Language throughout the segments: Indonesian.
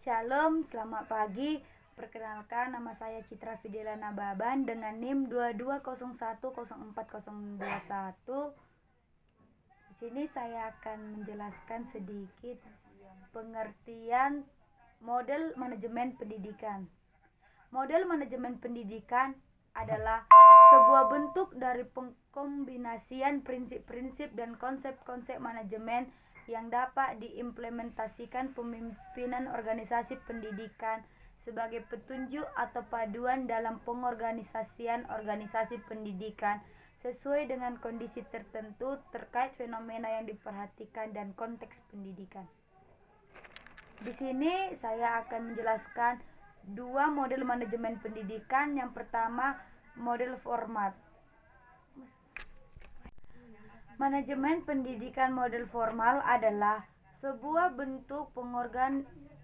Shalom, selamat pagi. Perkenalkan, nama saya Citra Fidelana Baban dengan NIM 22010401. Di sini saya akan menjelaskan sedikit pengertian model manajemen pendidikan. Model manajemen pendidikan adalah sebuah bentuk dari pengkombinasian prinsip-prinsip dan konsep-konsep manajemen yang dapat diimplementasikan pemimpinan organisasi pendidikan sebagai petunjuk atau paduan dalam pengorganisasian organisasi pendidikan sesuai dengan kondisi tertentu terkait fenomena yang diperhatikan dan konteks pendidikan. Di sini saya akan menjelaskan dua model manajemen pendidikan. Yang pertama, model format. Manajemen pendidikan model formal adalah sebuah bentuk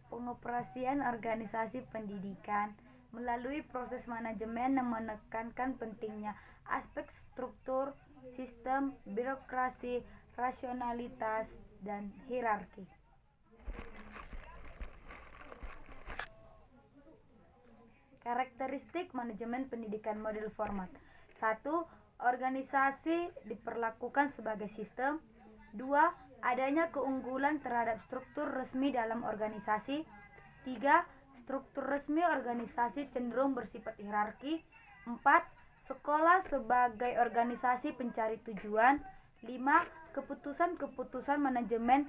pengoperasian organisasi pendidikan melalui proses manajemen yang menekankan pentingnya aspek struktur, sistem, birokrasi, rasionalitas, dan hierarki. Karakteristik manajemen pendidikan model format. 1. Organisasi diperlakukan sebagai sistem. 2. Adanya keunggulan terhadap struktur resmi dalam organisasi. 3. Struktur resmi organisasi cenderung bersifat hierarki. 4. Sekolah sebagai organisasi pencari tujuan. 5. Keputusan-keputusan manajemen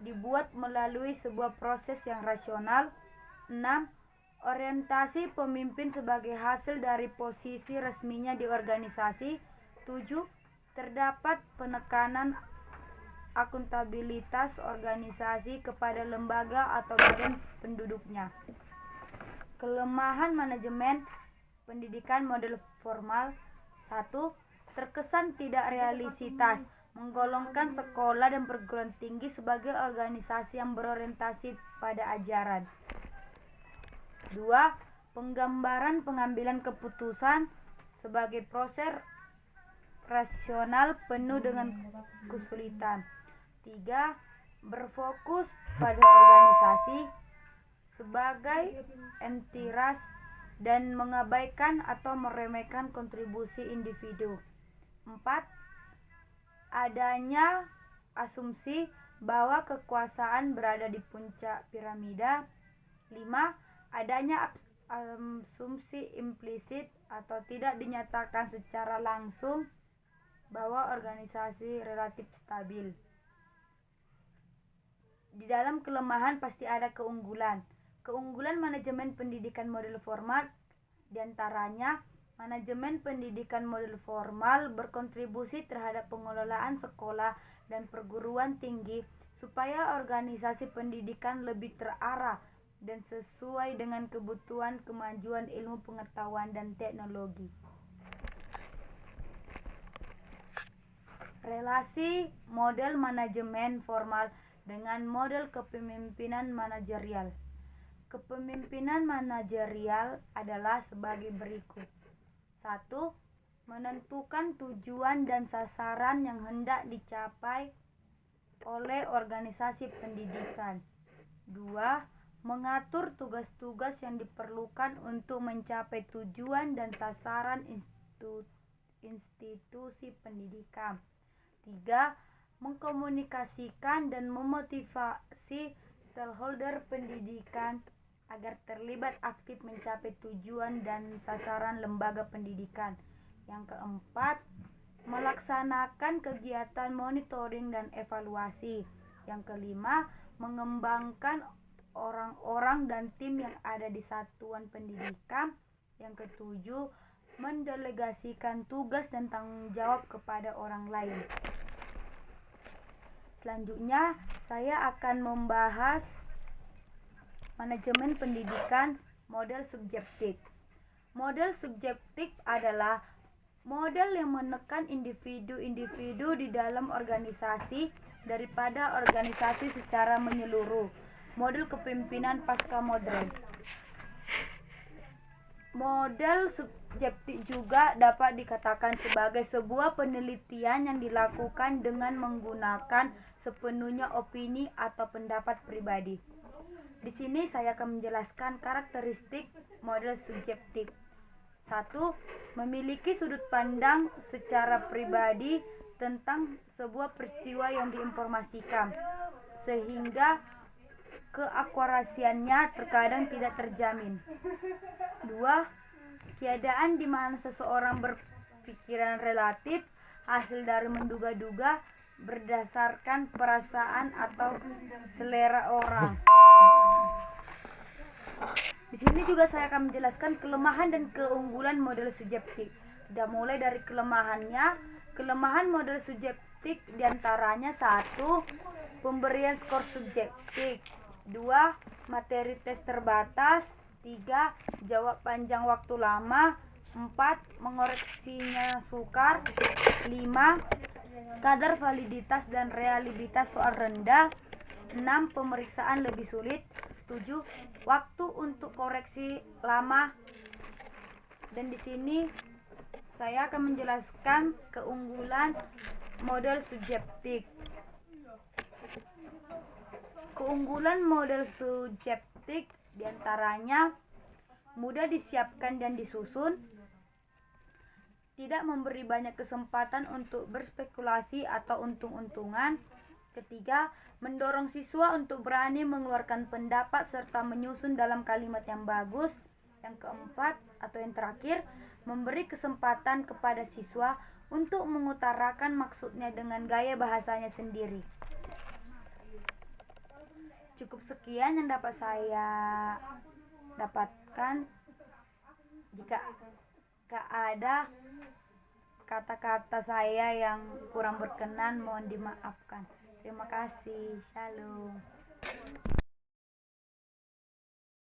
dibuat melalui sebuah proses yang rasional. 6. Orientasi pemimpin sebagai hasil dari posisi resminya di organisasi. 7. Terdapat penekanan akuntabilitas organisasi kepada lembaga atau badan penduduknya. Kelemahan manajemen pendidikan model formal. 1. Terkesan tidak realitas, menggolongkan sekolah dan perguruan tinggi sebagai organisasi yang berorientasi pada ajaran. 2. Penggambaran pengambilan keputusan sebagai proses rasional penuh dengan kesulitan. 3. Berfokus pada organisasi sebagai entitas dan mengabaikan atau meremehkan kontribusi individu. 4. Adanya asumsi bahwa kekuasaan berada di puncak piramida. 5. Adanya asumsi implisit atau tidak dinyatakan secara langsung bahwa organisasi relatif stabil. Di dalam kelemahan pasti ada keunggulan. Keunggulan manajemen pendidikan model formal diantaranya manajemen pendidikan model formal berkontribusi terhadap pengelolaan sekolah dan perguruan tinggi supaya organisasi pendidikan lebih terarah dan sesuai dengan kebutuhan kemajuan ilmu pengetahuan dan teknologi. Relasi model manajemen formal dengan model kepemimpinan manajerial. Kepemimpinan manajerial adalah sebagai berikut. 1. Menentukan tujuan dan sasaran yang hendak dicapai oleh organisasi pendidikan. 2. Mengatur tugas-tugas yang diperlukan untuk mencapai tujuan dan sasaran institusi pendidikan. 3. Mengkomunikasikan dan memotivasi stakeholder pendidikan agar terlibat aktif mencapai tujuan dan sasaran lembaga pendidikan. Yang keempat, melaksanakan kegiatan monitoring dan evaluasi. Yang kelima, mengembangkan orang-orang dan tim yang ada di satuan pendidikan. Yang ketujuh, mendelegasikan tugas dan tanggung jawab kepada orang lain. Selanjutnya, saya akan membahas manajemen pendidikan model subjektif. Model subjektif adalah model yang menekan individu-individu di dalam organisasi daripada organisasi secara menyeluruh. Model kepemimpinan pasca modern. Model subjektif juga dapat dikatakan sebagai sebuah penelitian yang dilakukan dengan menggunakan sepenuhnya opini atau pendapat pribadi. Di sini saya akan menjelaskan karakteristik model subjektif. 1. Memiliki sudut pandang secara pribadi tentang sebuah peristiwa yang diinformasikan, sehingga keakurasiannya terkadang tidak terjamin. 2. Keadaan di mana seseorang berpikiran relatif, hasil dari menduga-duga berdasarkan perasaan atau selera orang. Di sini juga saya akan menjelaskan kelemahan dan keunggulan model subjektif. Sudah mulai dari kelemahannya. Kelemahan model subjektif diantaranya 1. Pemberian skor subjektif. 2. Materi tes terbatas. 3. Jawab panjang waktu lama. 4. Mengoreksinya sukar. 5. Kadar validitas dan reliabilitas soal rendah. 6. Pemeriksaan lebih sulit. 7. Waktu untuk koreksi lama. Dan di sini saya akan menjelaskan keunggulan model subjektif. Keunggulan model subjektif diantaranya mudah disiapkan dan disusun, tidak memberi banyak kesempatan untuk berspekulasi atau untung-untungan. Ketiga, mendorong siswa untuk berani mengeluarkan pendapat serta menyusun dalam kalimat yang bagus. Yang keempat atau yang terakhir, memberi kesempatan kepada siswa untuk mengutarakan maksudnya dengan gaya bahasanya sendiri. Cukup sekian yang dapat saya dapatkan. Jika ada kata-kata saya yang kurang berkenan, mohon dimaafkan. Terima kasih. Shalom.